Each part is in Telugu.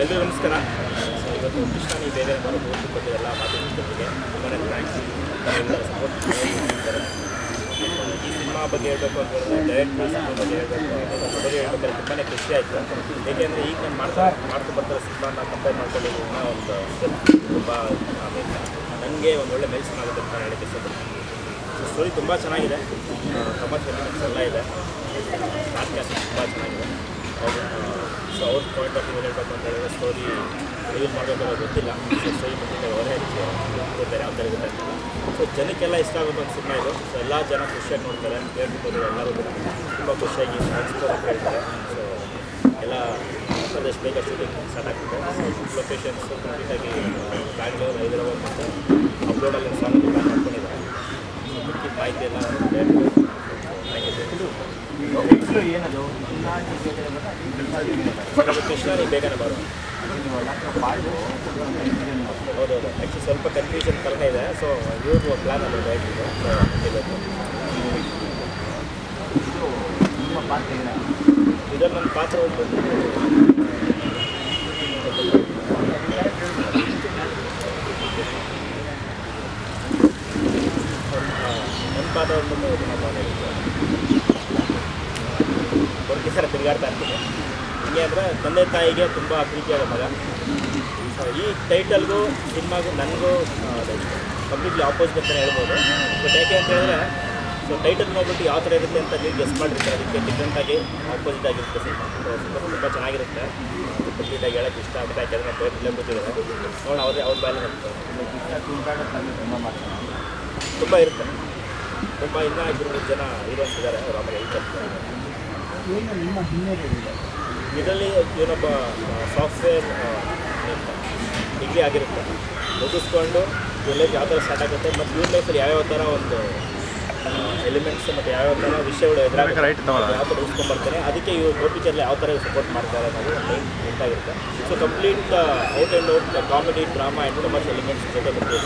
ಎಲ್ಲರಿಗೂ ನಮಸ್ಕಾರ. ಇವತ್ತು ಕೃಷ್ಣಾನಿ ಬೇಗ ಬರೋ ಪೋಸ್ಟ್ ಬಗ್ಗೆ ಎಲ್ಲ ಮಾತಾಡ್ತಿದ್ದರಿಗೆ ತುಂಬಾ ಥ್ಯಾಂಕ್ಸ್. ಸಪೋರ್ಟ್ ಮಾಡ್ತಾರೆ. ಈ ಸಿನಿಮಾ ಬಗ್ಗೆ ಹೇಳಬೇಕು ಅಂತ ಹೇಳಿದ್ರೆ ಡೈರೆಕ್ಟ್ ಬಗ್ಗೆ ಹೇಳಬೇಕು ಬಗ್ಗೆ ಹೇಳ್ಬೇಕಾದ್ರೆ ತುಂಬಾ ಖುಷಿ ಆಯಿತು. ಏಕೆಂದರೆ ಈಗ ನಾನು ಮಾಡ್ಕೊಂಡು ಬರ್ತಾರೆ ಸಿನಿಮಾನ ಕಂಪೇರ್ ಮಾಡ್ಕೊಳ್ಳಿ ಇನ್ನೂ ಒಂದು ತುಂಬ ನನಗೆ ಒಂದು ಒಳ್ಳೆ ಮೆಲ್ಸನ್ ಆಗುತ್ತೆ ಅಂತ ಹೇಳಕ್ಕೆ ಇಷ್ಟಪಡ್ತೀನಿ. ಸ್ಟೋರಿ ತುಂಬ ಚೆನ್ನಾಗಿದೆ, ಕಮರ್ಷಿಯಲ್ ಎಲ್ಲ ಇದೆ, ಪಾಡ್ಕಾಸ್ಟ್ ತುಂಬ ಚೆನ್ನಾಗಿದೆ. ಸೊ ಅವ್ರ ಪಾಯಿಂಟ್ ಆಫ್ ವ್ಯೂ ಹೇಳ್ಬೇಕು ಅಂತ ಹೇಳಿದ್ರೆ ಸ್ಟೋರಿ ರಿವೀಲ್ ಮಾಡಬೇಕಾದ್ರೆ ಗೊತ್ತಿಲ್ಲ. ಸ್ಟೋರಿ ಮುಂದೆ ಅವರೇ ಬೇರೆ ಯಾವ ಥರ ಇರುತ್ತೆ. ಸೊ ಜನಕ್ಕೆಲ್ಲ ಇಷ್ಟ ಆಗುತ್ತೆ ಒಂದು ಸಿನಿಮಾ ಇದು. ಸೊ ಎಲ್ಲ ಜನ ಖುಷಿಯಾಗಿ ನೋಡ್ತಾರೆ, ಕೇಳ್ಬೋದು. ಎಲ್ಲರೂ ತುಂಬ ಖುಷಿಯಾಗಿ ಎಕ್ಸ್ಪ್ಲೋರ್ ಅಂತ ಹೇಳ್ತಾರೆ. ಸೊ ಎಲ್ಲ ಆದಷ್ಟು ಬೇಗ ಶೂಟಿಂಗ್ ಸ್ಟಾರ್ಟ್ ಆಗ್ತಿದೆ. ಲೊಕೇಶನ್ಸ್ ಕಂಪ್ಲೀಟಾಗಿ ಬ್ಯಾಂಗ್ಳೂರು, ಹೈದರಾಬಾದ್ ಮತ್ತು ಅಪ್ಲೋಡಲ್ಲಿ ಸಾಂಗ್ ಪ್ಲಾನ್ ಮಾಡ್ಕೊಂಡಿದ್ದಾರೆ. ಮಿಕ್ಕಿ ಮಾಹಿತಿ ಎಲ್ಲ ಏನದು ಕೃಷ್ಣಾನಿ ಬೇಗನೆ ಬರೋ. ಹೌದೌದು, ಆ್ಯಕ್ಚುಲಿ ಸ್ವಲ್ಪ ಕನ್ಫ್ಯೂಷನ್ ಥರನೇ ಇದೆ. ಸೊ ಇವ್ರದ್ದು ಪ್ಲ್ಯಾನ್ ಅಲ್ಲಿ ಆಯ್ತಿದೆ. ಇದರಲ್ಲಿ ನನ್ನ ಪಾತ್ರ ಒಂದು ನನ್ನ ಪಾತ್ರ ಬಂದು ಹೊರಗೆ ಥರ ತಿರುಗಾಡ್ತಾ ಇರ್ತೀನಿ. ಹಿಂಗೆ ಅಂದರೆ ತಂದೆ ತಾಯಿಗೆ ತುಂಬ ಪ್ರೀತಿಯಾದ ಮಗ. ಸೊ ಈ ಟೈಟಲ್ಗೂ ಸಿನಿಮಾಗೂ ನನಗೂ ಕಂಪ್ಲೀಟ್ಲಿ ಆಪೋಸಿಟ್ ಅಂತಲೇ ಹೇಳ್ಬೋದು. ಬಟ್ ಯಾಕೆ ಅಂತ ಹೇಳಿದ್ರೆ ಸೊ ಟೈಟಲ್ ನೋಡ್ಬಿಟ್ಟು ಯಾವ ಥರ ಇರುತ್ತೆ ಅಂತ ನೀವು ಗೆಸ್ ಮಾಡಿರ್ತಾರೆ. ಅದಕ್ಕೆ ಡಿಫ್ರೆಂಟಾಗಿ ಆಪೋಸಿಟ್ ಆಗಿರುತ್ತೆ ಸಿನಿಮಾ. ಸೊ ಸಿನಿಮಾ ತುಂಬ ಚೆನ್ನಾಗಿರುತ್ತೆ. ಕಂಪ್ಲೀಟಾಗಿ ಹೇಳೋಕ್ಕೆ ಇಷ್ಟ ಆಗುತ್ತೆ. ಯಾಕೆಂದರೆ ಟೈಟಲ್ಲೇ ಗೊತ್ತಿದ್ದಾರೆ ನೋಡಿ ಅವ್ರ ಬಾಯಲ್ಲಿ ತುಂಬ ಇರುತ್ತೆ. ತುಂಬ ಇನ್ನೂ 2-3 ಜನ ಹೀರೋಸ್ ಇದ್ದಾರೆ. ಅವ್ರು ಆಮೇಲೆ ಹೇಳ್ತಾರೆ. ಇದರಲ್ಲಿ ಇವನೊಬ್ಬ ಸಾಫ್ಟ್ವೇರ್ ಡಿಗ್ರಿ ಆಗಿರುತ್ತೆ, ಮುಗಿಸ್ಕೊಂಡು ಇವ್ರ ಲೈಫ್ ಯಾವ ಥರ ಸ್ಟಾರ್ಟ್ ಆಗುತ್ತೆ ಮತ್ತು ಇವ್ರ ಲೈಫಲ್ಲಿ ಯಾವ್ಯಾವ ಥರ ಒಂದು ಎಲಿಮೆಂಟ್ಸ್ ಮತ್ತು ಯಾವ್ಯಾವ ಥರ ವಿಷಯಗಳು ಎದುರಾಗುತ್ತೆ ಯಾವ ಥರ ಉಳಿಸ್ಕೊಂಡ್ಬರ್ತಾರೆ. ಅದಕ್ಕೆ ಇವ್ರು ಗೋಪಿಚರ್ಲಿ ಯಾವ ಥರ ಸಪೋರ್ಟ್ ಮಾಡ್ತಾರೆ ಅನ್ನೋದು ಮೈನ್ ಗೊತ್ತಾಗಿರುತ್ತೆ. So complete out and out comedy, drama and commercial elements ಜೊತೆ ಬರ್ತೀವಿ.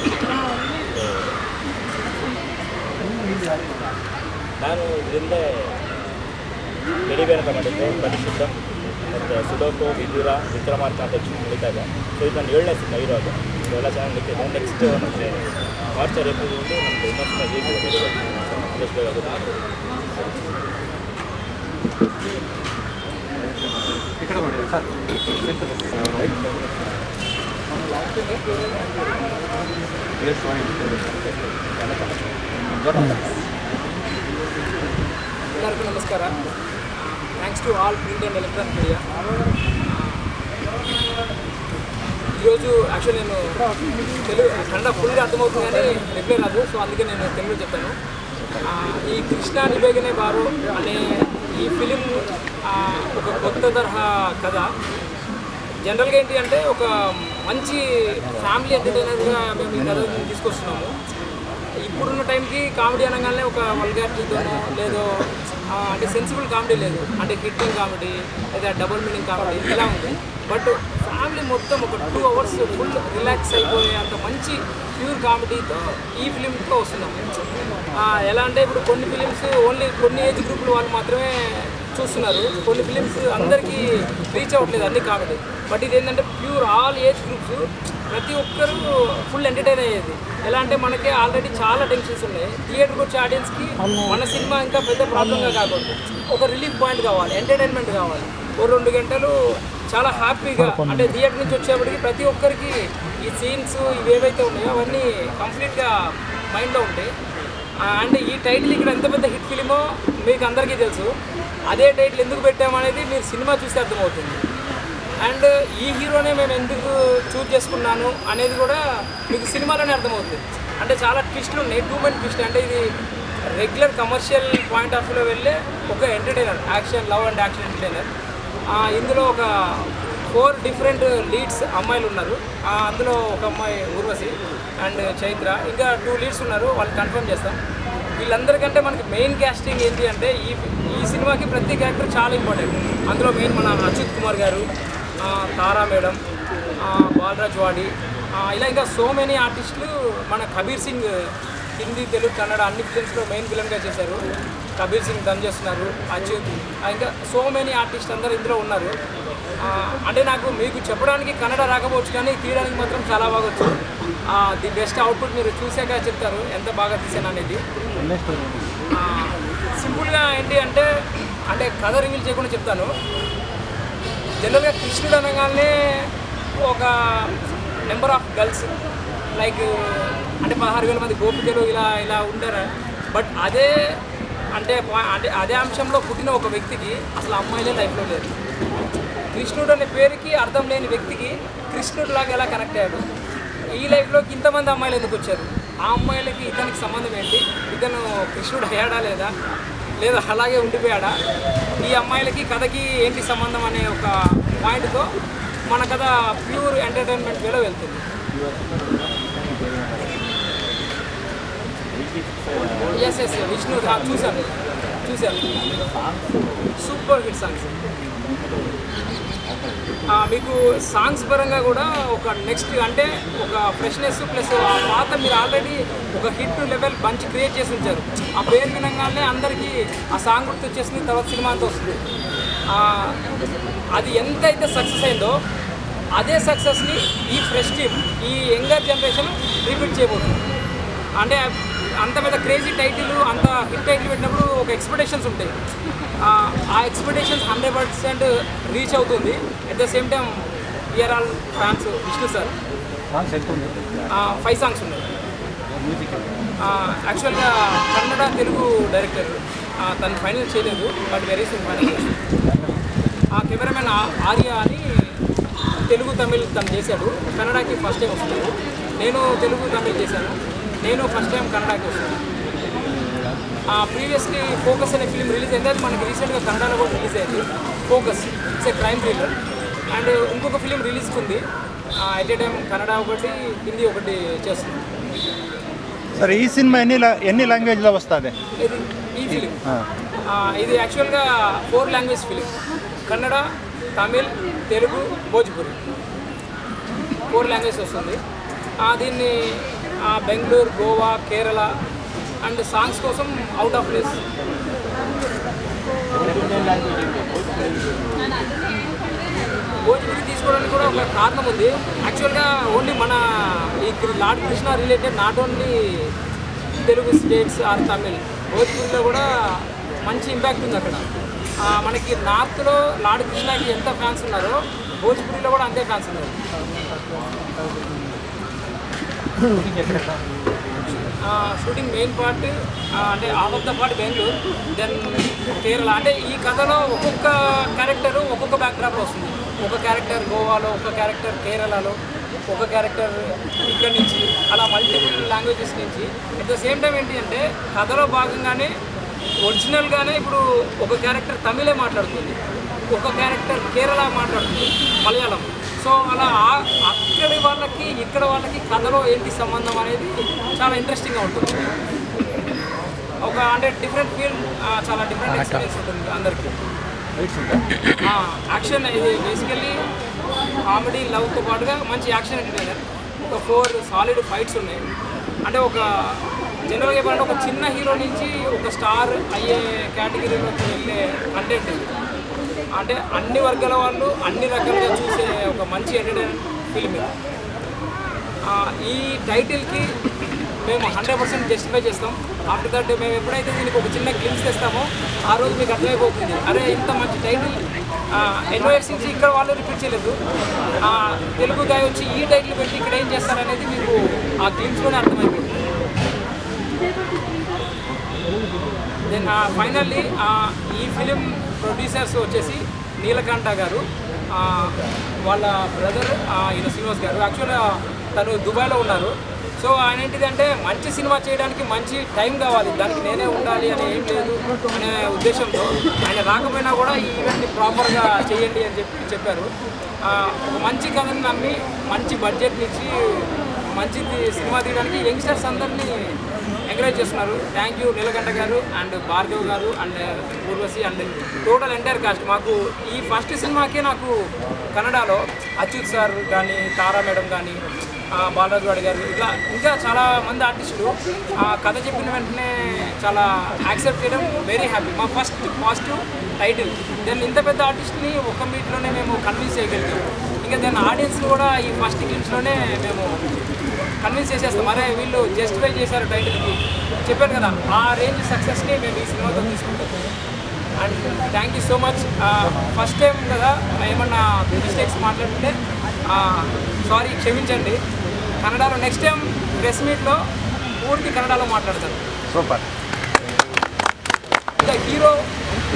ನಾನು ಇದರಿಂದ ಗಡಿಬೇರೆ ಅಂತ ಮಾಡಿದ್ದೆ, ಪರಿಶುದ್ಧ ಮತ್ತು ಸುಡೋಕು, ವಿದೂರ, ವಿಕ್ರಮಾರ್ಕ ಅಂತ ನಡೀತಾ ಇದೆ. ಸೊ ಇದು ನಾನು 7ನೇ ಸಿನಿಮಾ ಇರೋದು. ಇದೆಲ್ಲ ಚೆನ್ನಾಗಿ ನಡೀತಿದೆ. ನೆಕ್ಸ್ಟ್ ನಮಗೆ ಮಾರ್ಚ್ ಏಪ್ರಿಲ್ ನಮ್ಮದು ಇನ್ನೊಂದು ಎಲ್ಲರಿಗೂ ನಮಸ್ಕಾರ. Thanks to all print and electronic media. ఈరోజు యాక్చువల్లీ నేను కన్నడ ఫుల్గా అర్థమవుతుంది కానీ రిప్లై రాదు. సో అందుకే నేను తెలుగులో చెప్తాను. ఈ కృష్ణాని బేగనే బారో అనే ఈ ఫిలిం ఒక కొత్త తరహా కథ. జనరల్గా ఏంటి అంటే ఒక మంచి ఫ్యామిలీ ఎంటర్టైనర్గా మేము ఈ కథ తీసుకొస్తున్నాము. ఇప్పుడున్న టైంకి కామెడీ అనగానే ఒక వల్గారిటీతోనో లేదో అంటే సెన్సిబుల్ కామెడీ లేదు, అంటే హిట్టింగ్ కామెడీ లేదా డబుల్ మీనింగ్ కామెడీ ఇలా ఉంది. బట్ ఫ్యామిలీ మొత్తం ఒక 2 అవర్స్ ఫుల్ రిలాక్స్ అయిపోయే అంత మంచి ప్యూర్ కామెడీతో ఈ ఫిలింతో వస్తున్నాము. ఎలా అంటే ఇప్పుడు కొన్ని ఫిలిమ్స్ ఓన్లీ కొన్ని ఏజ్ గ్రూపుల వాళ్ళు మాత్రమే చూస్తున్నారు, కొన్ని ఫిలిమ్స్ అందరికీ రీచ్ అవ్వట్లేదు అన్ని కామెడీ. బట్ ఇది ఏంటంటే ప్యూర్ ఆల్ ఏజ్ గ్రూప్స్ ప్రతి ఒక్కరూ ఫుల్ ఎంటర్టైన్ అయ్యేది. ఎలా అంటే మనకి ఆల్రెడీ చాలా టెన్షన్స్ ఉన్నాయి. థియేటర్కి వచ్చే ఆడియన్స్కి మన సినిమా ఇంకా పెద్ద ప్రాబ్లంగా కాకూడదు, ఒక రిలీఫ్ పాయింట్ కావాలి, ఎంటర్టైన్మెంట్ కావాలి. ఓ 2 గంటలు చాలా హ్యాపీగా అంటే థియేటర్ నుంచి వచ్చేప్పటికి ప్రతి ఒక్కరికి ఈ సీన్స్ ఇవేవైతే ఉన్నాయో అవన్నీ కంప్లీట్గా మైండ్లో ఉంటాయి. అండ్ ఈ టైటిల్ ఇక్కడ ఎంత పెద్ద హిట్ ఫిలిమో మీకు అందరికీ తెలుసు. అదే టైటిల్ ఎందుకు పెట్టామనేది మీరు సినిమా చూస్తే అర్థమవుతుంది. అండ్ ఈ హీరోనే మేము ఎందుకు చూజ్ చేసుకున్నాను అనేది కూడా మీకు సినిమాలోనే అర్థమవుతుంది. అంటే చాలా ట్విస్టులు ఉన్నాయి, 2 మెయిన్ ట్విస్ట్. అంటే ఇది రెగ్యులర్ కమర్షియల్ పాయింట్ ఆఫ్ వ్యూలో వెళ్ళే ఒక entertainer, action, love and action entertainer. ఇందులో ఒక 4 డిఫరెంట్ లీడ్స్ అమ్మాయిలు ఉన్నారు. అందులో ఒక అమ్మాయి ఊర్వశి అండ్ చైత్ర, ఇంకా 2 లీడ్స్ ఉన్నారు, వాళ్ళు కన్ఫర్మ్ చేస్తాం. వీళ్ళందరికంటే మనకి మెయిన్ క్యాస్టింగ్ ఏంటి అంటే ఈ సినిమాకి ప్రతి క్యారెక్టర్ చాలా ఇంపార్టెంట్. అందులో మెయిన్ మన అచ్యుత్ కుమార్ గారు, తారా మేడం, బాలరాజ్ వాడి, ఇలా ఇంకా సో మెనీ ఆర్టిస్టులు. మన కబీర్ సింగ్ హిందీ, తెలుగు, కన్నడ అన్ని ఫిలిమ్స్లో మెయిన్ విలన్గా చేశారు. కబీర్ సింగ్ డన్ చేస్తున్నారు, అచ్యుత్, ఇంకా సో మెనీ ఆర్టిస్ట్ అందరూ ఇందులో ఉన్నారు. అంటే నాకు మీకు చెప్పడానికి కన్నడ రాకపోవచ్చు కానీ తీయడానికి మాత్రం చాలా బాగా వచ్చు. ది బెస్ట్ అవుట్పుట్ మీరు చూసాక చెప్తారు ఎంత బాగా తీసాను అనేది. సింపుల్గా ఏంటి అంటే కథ రివీల్ చేయకుండా చెప్తాను. జనరల్గా కృష్ణుడు అనగానే ఒక నెంబర్ ఆఫ్ గర్ల్స్ లైక్ అంటే 16,000 మంది గోపికలు ఇలా ఉంటారు. బట్ అదే అదే అంశంలో పుట్టిన ఒక వ్యక్తికి అసలు అమ్మాయిలే లైఫ్లో లేదు. కృష్ణుడు అనే పేరుకి అర్థం లేని వ్యక్తికి కృష్ణుడిలాగా ఎలా కనెక్ట్ అయ్యాడు, ఈ లైఫ్లోకి ఇంతమంది అమ్మాయిలు ఎందుకు వచ్చారు, ఆ అమ్మాయిలకి ఇతనికి సంబంధం ఏంటి, ఇతను కృష్ణుడు అయ్యాడా లేదా అలాగే ఉండిపోయాడా, ఈ అమ్మాయిలకి కథకి ఏంటి సంబంధం అనే ఒక పాయింట్తో మన కథ ప్యూర్ ఎంటర్టైన్మెంట్ వేలో వెళ్తుంది. ఎస్ విష్ణు చూశాను సూపర్ హిట్ సాంగ్స్. మీకు సాంగ్స్ పరంగా కూడా ఒక నెక్స్ట్ అంటే ఒక ఫ్రెష్నెస్ ప్లస్ ఆ పాత మీరు ఆల్రెడీ ఒక హిట్ లెవెల్ బంచ్ క్రియేట్ చేసి ఉంచారు. ఆ పేరు వినగానే అందరికీ ఆ సాంగ్ గుర్తు వచ్చేసింది, తర్వాత సినిమా అంతా వస్తుంది. అది ఎంతైతే సక్సెస్ అయిందో అదే సక్సెస్ని ఈ ఫ్రెష్ టీమ్ ఈ యంగర్ జనరేషన్ రిపీట్ చేయబోతుంది. అంటే అంత పెద్ద క్రేజీ టైటిల్ అంత హిట్ టైటిల్ పెట్టినప్పుడు ఒక ఎక్స్పెక్టేషన్స్ ఉంటాయి. ఆ ఎక్స్పెక్టేషన్స్ 100% రీచ్ అవుతుంది. At the same time we are all fans Vishnu sir. 5 songs ఉన్నాయి. యాక్చువల్గా కన్నడ తెలుగు డైరెక్టర్ తను ఫైనల్ చేయలేదు, బట్ వెరీ సూన్ ఫైనల్ చేస్తాడు. కెమెరామెన్ ఆర్య అని తెలుగు తమిళ్ తను చేశాడు. కన్నడకి ఫస్ట్ టైం వస్తున్నాడు. నేను తెలుగు తమిళ్ చేశాను. నేను ఫస్ట్ టైం కన్నడకి వస్తాను. ప్రీవియస్లీ ఫోకస్ అనే ఫిలిం రిలీజ్ అయింది. అది మనకి రీసెంట్గా కన్నడలో కూడా రిలీజ్ అయింది. Focus it's a crime thriller. And ఇంకొక ఫిలిం రిలీజ్కి ఉంది. ఎట్ ఏ టైం కన్నడ ఒకటి హిందీ ఒకటి చేస్తుంది. సరే, ఈ సినిమా ఎన్ని లాంగ్వేజ్లో వస్తుంది? ఈ ఫిలిం ఇది యాక్చువల్గా 4 language film. Kannada, Tamil, Telugu, Bhojpuri 4 language వస్తుంది. దీన్ని బెంగళూరు, గోవా, కేరళ అండ్ సాంగ్స్ కోసం అవుట్ ఆఫ్ ప్లేస్. భోజ్పురి తీసుకోవడానికి కూడా ఒక కారణం ఉంది. యాక్చువల్గా ఓన్లీ మన ఈ lord Krishna related not only Telugu states or Tamil, భోజ్పురిలో కూడా మంచి ఇంపాక్ట్ ఉంది అక్కడ. మనకి నార్త్లో లార్డ్ కృష్ణకి ఎంత ఫ్యాన్స్ ఉన్నారో భోజ్పురిలో కూడా అంతే ఫ్యాన్స్ ఉన్నారు. షూటింగ్ మెయిన్ పార్ట్ అంటే half of the part Bengaluru, then Kerala. అంటే ఈ కథలో ఒక్కొక్క క్యారెక్టర్ ఒక్కొక్క బ్యాక్డ్రాప్లో వస్తుంది. ఒక క్యారెక్టర్ గోవాలో, ఒక క్యారెక్టర్ కేరళలో, ఒక క్యారెక్టర్ ఇక్కడ నుంచి, అలా మల్టిపుల్ లాంగ్వేజెస్ నుంచి. అట్ ద సేమ్ టైం ఏంటి అంటే కథలో భాగంగానే ఒరిజినల్గానే ఇప్పుడు ఒక క్యారెక్టర్ తమిళే మాట్లాడుతుంది, ఒక క్యారెక్టర్ కేరళ మాట్లాడుతుంది, మలయాళం. సో అలా అక్కడి వాళ్ళకి ఇక్కడ వాళ్ళకి కథలో ఏంటి సంబంధం అనేది చాలా ఇంట్రెస్టింగ్గా ఉంటుంది. ఒక అంటే డిఫరెంట్ ఫీల్, చాలా డిఫరెంట్ ఎక్స్పీరియన్స్ ఉంటుంది అందరికీ. యాక్షన్ ఇది బేసికల్లీ కామెడీ లవ్తో పాటుగా మంచి యాక్షన్ ఎంటర్టైనర్. ఒక 4 సాలిడ్ ఫైట్స్ ఉన్నాయి. అంటే ఒక జనరల్గా చెప్పాలంటే ఒక చిన్న హీరో నుంచి ఒక స్టార్ అయ్యే కేటగిరీలోకి వెళ్ళే కంటెంట్. అంటే అన్ని వర్గాల వాళ్ళు అన్ని రకాలుగా చూసే ఒక మంచి ఎంటర్టైన్మెంట్ ఫిల్మ్. ఈ టైటిల్కి మేము 100% జస్టిఫై చేస్తాం. ఆఫ్టర్ దట్ మేము ఎప్పుడైతే దీనికి ఒక చిన్న గ్లిమ్స్ తెస్తామో ఆ రోజు మీకు అర్థమైపోతుంది, అరే ఇంత మంచి టైటిల్ ఎన్నో ఇయర్స్ నుంచి ఇక్కడ వాళ్ళు రిపీట్ చేయలేదు, తెలుగు గాయ వచ్చి ఈ టైటిల్ పెట్టి ఇక్కడ ఏం చేస్తారనేది మీకు ఆ గ్లిమ్స్లోనే అర్థమైపోతుంది. దెన్ ఫైనల్లీ ఈ ఫిలిం ప్రొడ్యూసర్స్ వచ్చేసి నీలకంఠ గారు, వాళ్ళ బ్రదర్ ఈయన శ్రీనివాస్ గారు. యాక్చువల్గా తను దుబాయ్లో ఉన్నారు. సో ఆయన ఏంటిదంటే మంచి సినిమా చేయడానికి మంచి టైం కావాలి, దానికి నేనే ఉండాలి అని ఏం లేదు అనే ఉద్దేశంతో ఆయన రాకపోయినా కూడా ఈ ఈవెంట్ని ప్రాపర్గా చేయండి అని చెప్పారు. ఒక మంచి కథని నమ్మి మంచి బడ్జెట్ నుంచి మంచి సినిమా తీయడానికి యంగ్స్టర్స్ అందరినీ ఎంకరేజ్ చేస్తున్నారు. థ్యాంక్ యూ నీలకంఠ గారు అండ్ భార్గవ్ గారు and Urvashi and total entire cost. మాకు ఈ ఫస్ట్ సినిమాకే నాకు కన్నడలో అచ్యుత్ సార్ కానీ తారా మేడం కానీ బాలరాజు వాడి గారు, ఇట్లా ఇంకా చాలా మంది ఆర్టిస్టులు ఆ కథ చెప్పిన వెంటనే చాలా యాక్సెప్ట్ చేయడం వెరీ హ్యాపీ. మా ఫస్ట్ పాజిటివ్ టైటిల్. దాన్ని ఇంత పెద్ద ఆర్టిస్ట్ని ఒక్క మీట్లోనే మేము కన్విన్స్ చేయగలిగాం. ఇంకా దాని ఆడియన్స్ని కూడా ఈ ఫస్ట్ క్లిప్స్లోనే మేము కన్విన్స్ చేసేస్తాం. అరే వీళ్ళు జస్టిఫై చేశారు టైటిల్కి, చెప్పాను కదా, ఆ రేంజ్ సక్సెస్ని మేము ఈ సినిమాతో తీసుకుంటాం. And thank you so much. First time కదా, ఏమన్నా మిస్టేక్స్ మాట్లాడుతుంటే సారీ, క్షమించండి. కన్నడలో నెక్స్ట్ టైం ప్రెస్ మీట్లో పూర్తి కన్నడలో మాట్లాడతాను. సూపర్. ఇంకా హీరో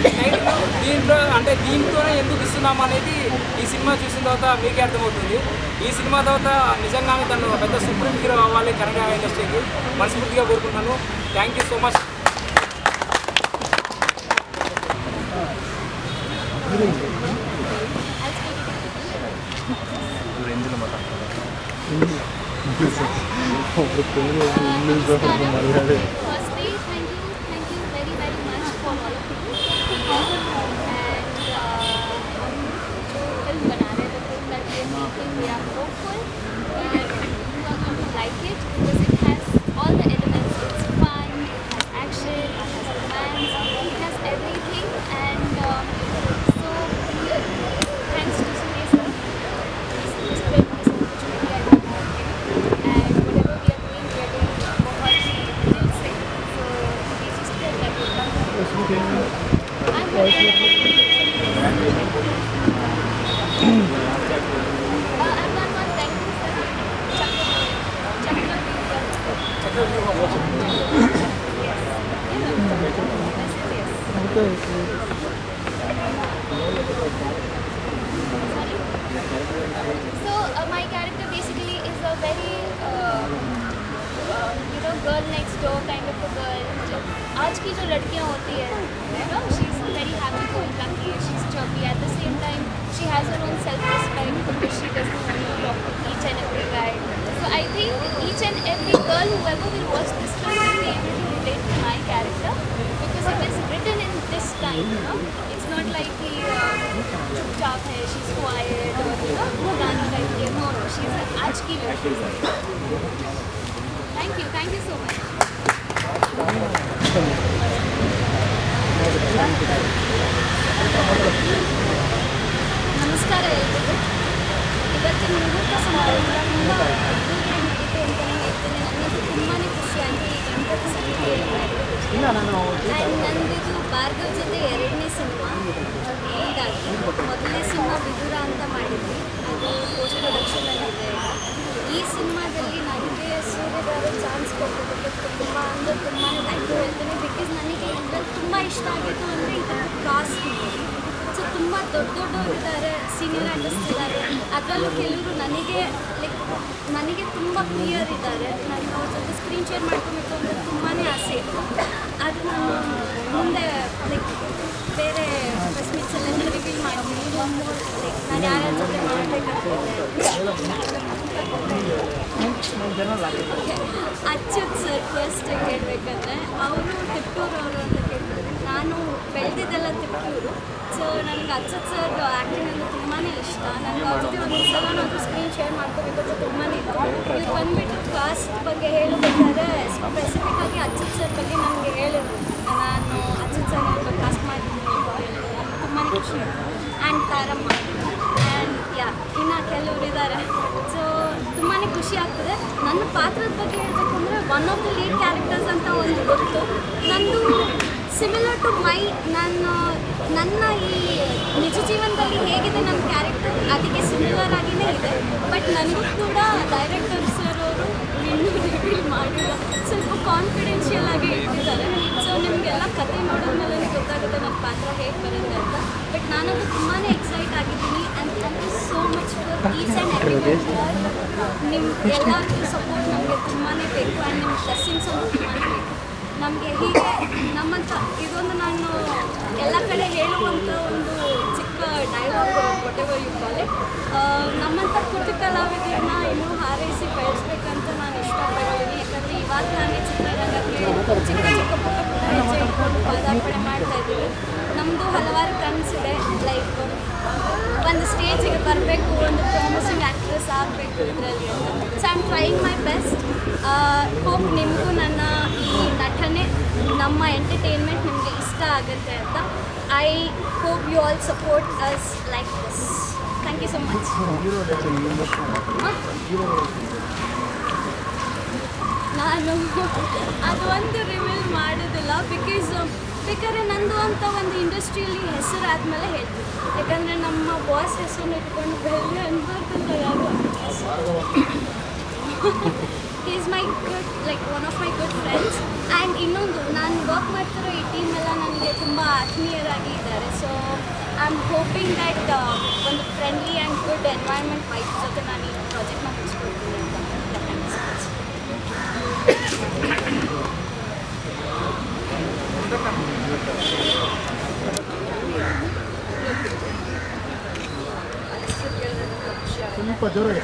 టైటిల్ దీంట్లో అంటే దీంతోనే ఎందుకు ఇస్తున్నాం అనేది ఈ సినిమా చూసిన తర్వాత మీకే అర్థమవుతుంది. ఈ సినిమా తర్వాత నిజంగానే తను పెద్ద సుప్రీం హీరో అవ్వాలి కన్నడ ఇండస్ట్రీకి మనస్ఫూర్తిగా కోరుకుంటాను. Thank you so much. Firstly, thank you very much for all of you. And जो film बना रहे the film that we are making, we are hopeful that you are going to like it because it has all the elements. It's fun, it has action, it has romance, it has everything. And so thanks to Suresh sir, this film, this opportunity I got for him. And whatever we are doing for him. So we just hope that will come. I'm very I've done one thank you sir. So my character basically is a very girl next door kind of a girl. आज की जो लड़कियां होती है, she is very happy go lucky, she is chubby. At the same time, she has her own self-respect because she doesn't want to talk to each and every guy. So I think each and every girl, whoever will watch this film, will be able to relate to my character because it is written in this time. It's not like he chupchap hai, she's quiet or पुरानी type की. No, she's आज की लड़की. Thank you so much. ನಮಸ್ಕಾರ ಎಲ್ರಿಗೂ. ಇವತ್ತಿನ ಮುಹೂರ್ತ ಸಮಾರಂಭ ತುಂಬ ಅದ್ದೂರಿಯಾಗಿ ನಡೀತು ಅಂತಲೇ ಹೇಳ್ತೀನಿ. ನನಗೆ ತುಂಬಾ ಖುಷಿ ಆಯಿತು ಈ ಗಣಪತಿ ಸಮಿತಿಯಲ್ಲಿ ಆ್ಯಂಡ್ ನಂದಿದು ಭಾರ್ಗವ್ ಜೊತೆ 2ನೇ ಸಿನಿಮಾ. ಹೀಗಾಗಿ ಮೊದಲನೇ ಸಿನಿಮಾ ವಿದುರ ಅಂತ ಮಾಡಿದ್ವಿ, ಅದು ಪೋಸ್ಟ್ ಪ್ರೊಡಕ್ಷನಲ್ಲಿದೆ. ಈ ಸಿನಿಮಾದಲ್ಲಿ ನನಗೆ ಸೂರ್ಯಗಾರು ಚಾನ್ಸ್ ಕೊಟ್ಟಿದ್ದಕ್ಕೆ ತುಂಬಾ ತುಂಬಾ ಥ್ಯಾಂಕ್ ಯು ಹೇಳ್ತೀನಿ. ಬಿಕಾಸ್ ನನಗೆ ಇದರಲ್ಲಿ ತುಂಬ ಇಷ್ಟ ಆಗಿತ್ತು ಅಂದರೆ ಇದರ ಕಾಸ್ಟ್ ನೋಡಿ. ಸೊ ತುಂಬ ದೊಡ್ಡವರಿದ್ದಾರೆ, ಸೀನಿಯರ್ ಆರ್ಟಿಸ್ಟ್ ಇದ್ದಾರೆ, ಅದರಲ್ಲೂ ಕೆಲವರು ನನಗೆ ತುಂಬ ಪ್ರಿಯರ್ ಇದ್ದಾರೆ. ನನಗೆ ಅವ್ರ ಜೊತೆ ಸ್ಕ್ರೀನ್ ಶೇರ್ ಮಾಡ್ಕೊಬೇಕು ಅಂದರೆ ತುಂಬಾ ಆಸೆ ಇತ್ತು. ಅದು ನಾನು ಮುಂದೆ ಬೇರೆ ಪ್ರೆಸ್ ಮೀಟ್ಸಲ್ಲೆಲ್ಲ ರಿವೀಲ್ ಮಾಡ್ತೀನಿ. ನಾನು ಯಾರ್ಯಾರ ಜೊತೆ ಮಾಡಬೇಕಾಗ್ತದೆ. ಅಚ್ಯುತ್ ಸರ್ ಫಸ್ಟ್ ಹೇಳ್ಬೇಕಂದ್ರೆ ಅವರು ತಿಪ್ಟೂರು ಅವರು ಅಂತ ಕೇಳ್ತಾರೆ. ನಾನು ಬೆಳೆದಿದ್ದೆಲ್ಲ ತಿಪ್ಟೂರು. ಸೊ ನನಗೆ ಅಚ್ಯುತ್ ಸರ್ ಆ್ಯಕ್ಟಿಂಗ್ ಅಂದರೆ ತುಂಬಾ ಇಷ್ಟ. ನನಗೆ ಅವ್ರ ಜೊತೆ ಒಂದು ಸಲನಾದರೂ ಸ್ಕ್ರೀನ್ ಶೇರ್ ಮಾಡ್ಕೋಬೇಕು ಅಂತ ತುಂಬಾ ಇತ್ತು. ಇವ್ರು ಬಂದುಬಿಟ್ಟು ಕಾಸ್ಟ್ ಬಗ್ಗೆ ಹೇಳಬೇಕಾದ್ರೆ ಸ್ಪೆಸಿಫಿಕ್ಕಾಗಿ ಅಚ್ಯುತ್ ಸರ್ ಬಗ್ಗೆ ನನಗೆ ಹೇಳಿದ್ರು. ನಾನು ಅಚ್ಯುತ್ ಸರ್ ಕಾಸ್ಟ್ ಮಾಡಿದ್ದೀನಿ ಅಂತ ಹೇಳಿದ್ರು. ನನಗೆ ತುಂಬಾ ಖುಷಿ ಆಯಿತು. ಆ್ಯಂಡ್ ತಾರಮ್ಮ ಆ್ಯಂಡ್ ಇನ್ನು ಕೆಲವರು ಇದ್ದಾರೆ. ಸೊ ತುಂಬಾ ಖುಷಿ ಆಗ್ತದೆ. ನನ್ನ ಪಾತ್ರದ ಬಗ್ಗೆ ಹೇಳಬೇಕಂದ್ರೆ one of the lead characters ಅಂತ ಒಂದು ಗೊತ್ತು. ನಂದು ಸಿಮಿಲರ್ ಟು ನನ್ನ ಈ ನಿಜ ಜೀವನದಲ್ಲಿ ಹೇಗಿದೆ ನನ್ನ ಕ್ಯಾರೆಕ್ಟರ್ ಅದಕ್ಕೆ ಸಿಮಿಲರ್ ಆಗಿಯೇ ಇದೆ. ಬಟ್ ನನಗೂ ಕೂಡ ಡೈರೆಕ್ಟರ್ ಸರ್ ಅವರು ಇನ್ನೂ ರಿವೀಲ್ ಮಾಡಿಲ್ಲ, ಸ್ವಲ್ಪ ಕಾನ್ಫಿಡೆನ್ಷಿಯಲ್ ಆಗಿ ಇಟ್ಟಿದ್ದಾರೆ. ಸೊ ನಿಮಗೆಲ್ಲ ಕತೆ ನೋಡೋದ್ಮೇಲೆ ಗೊತ್ತಾಗುತ್ತೆ ನನ್ನ ಪಾತ್ರ ಹೇಗೆ ಬರುತ್ತೆ ಅಂತ. ಬಟ್ ನಾನಂತೂ ತುಂಬಾ ಎಕ್ಸೈಟ್ ಆಗಿದ್ದೀನಿ. And thank you so much for each and every member. ನಿಮ್ಮ ಎಲ್ಲರಿಗೂ ಸಪೋರ್ಟ್ ನಮಗೆ ತುಂಬಾ ಬೇಕು ಆ್ಯಂಡ್ ನಿಮ್ಮ ಬ್ಲೆಸ್ಸಿಂಗ್ಸ್ ಒಂದು ತುಂಬಾ ಬೇಕು ನಮಗೆ. ಹೀಗೆ ನಮ್ಮಂಥ ಇದೊಂದು ನಾನು ಎಲ್ಲ ಕಡೆ ಹೇಳುವಂಥ ಒಂದು ಚಿಕ್ಕ ಡೈಲಾಗ್ ವಾಟೆವರ್ ಯು ಕಾಲ್ ಇಟ್. ನಮ್ಮಂಥ ಕುಟಿ ಕಲಾವಿದರನ್ನ ಇನ್ನೂ ಹಾರೈಸಿ ಬೆಳೆಸ್ಬೇಕಂತ ನಾನು ಇಷ್ಟಪಡ್ತೀನಿ. ಯಾಕಂದರೆ ಇವಾಗ ನಾನೇ ಚಿತ್ರರಂಗಕ್ಕೆ ಚಿಕ್ಕ ಪುಟ್ಟ ಹೆಜ್ಜೆ ಇಟ್ಕೊಂಡು ಪಾದಾರ್ಪಣೆ ಮಾಡ್ತಾಯಿದ್ದೀವಿ. ನಮ್ಮದು ಹಲವಾರು ಕನಸಿದೆ. ಲೈಕ್ ಒಂದು ಸ್ಟೇಜಿಗೆ ಬರಬೇಕು, ಒಂದು ಪ್ರಾಮಿಸಿಂಗ್ ಆ್ಯಕ್ಟ್ರೆಸ್ ಆಗಬೇಕು ಇದರಲ್ಲಿ ಅಂತ. So I am trying my best. Hope ನಿಮಗೂ ನನ್ನ ಈ ನಟನೆ, ನಮ್ಮ ಎಂಟರ್ಟೈನ್ಮೆಂಟ್ ನಿಮಗೆ ಇಷ್ಟ ಆಗುತ್ತೆ ಅಂತ. I hope you all support us like this. Thank you so much. ನಾನು ಅದು ಒಂದು ರಿವೀಲ್ ಮಾಡೋದಿಲ್ಲ, ಬೇಕಾದ್ರೆ ನಂದು ಅಂತ ಒಂದು ಇಂಡಸ್ಟ್ರಿಯಲ್ಲಿ ಹೆಸರು ಆದಮೇಲೆ ಹೇಳ್ತೀನಿ. ಯಾಕಂದರೆ ನಮ್ಮ ಬಾಸ್ ಹೆಸರನ್ನು ಇಟ್ಕೊಂಡು ಬೆಳ್ಳಿ ಅನ್ಬಾರ್ದಲ್ಲ ಯಾರು. He is my good, like one of my good friends. And ಇನ್ನೊಂದು, ನಾನು ವರ್ಕ್ ಮಾಡ್ತಿರೋ ಈ ಟೀಮ್ ಎಲ್ಲ ನನಗೆ ತುಂಬ ಆತ್ಮೀಯರಾಗಿ ಇದ್ದಾರೆ. So I am hoping that ಒಂದು friendly and good environment wife ಜೊತೆ ನಾನು ಈ ಪ್ರಾಜೆಕ್ಟ್ನ ಮುಗಿಸ್ಕೊಡ್ತೀನಿ ಅಂತ. ಸ್ವಲ್ಪ ಜೋರಾಗಿ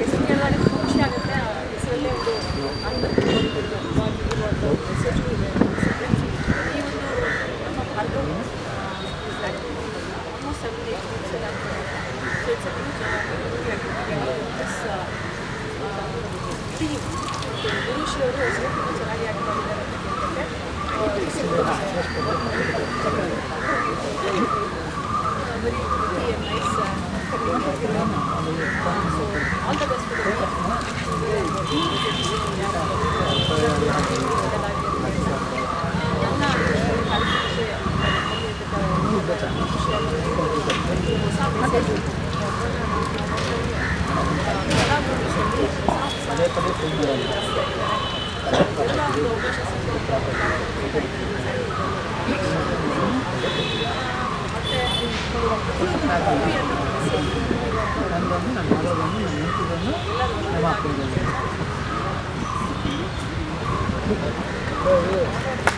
ಹೆಸರು ಕೇಳಿದಾಗ ಖುಷಿ ಆಗುತ್ತೆ. ಆ ಹೆಸರಲ್ಲೇ ಒಂದು ಮೆಸೇಜು ಇದೆ. ಈ ಒಂದು ನಮ್ಮ ಭಾರತ ಆಲ್ಮೋಸ್ಟ್ 7-8 weeks ಆಗಿದೆ. ಸೊ ಇಟ್ಸ್ ಟೀಮ್ ಗುರುಶ್ರೀ ಅವರು ಹೆಸರು ತುಂಬ ಚೆನ್ನಾಗಿ ಆಗಿ ಮಾಡಿದ್ದಾರೆ ಅಂತ very pretty and nice. So all the best for the ನಾನು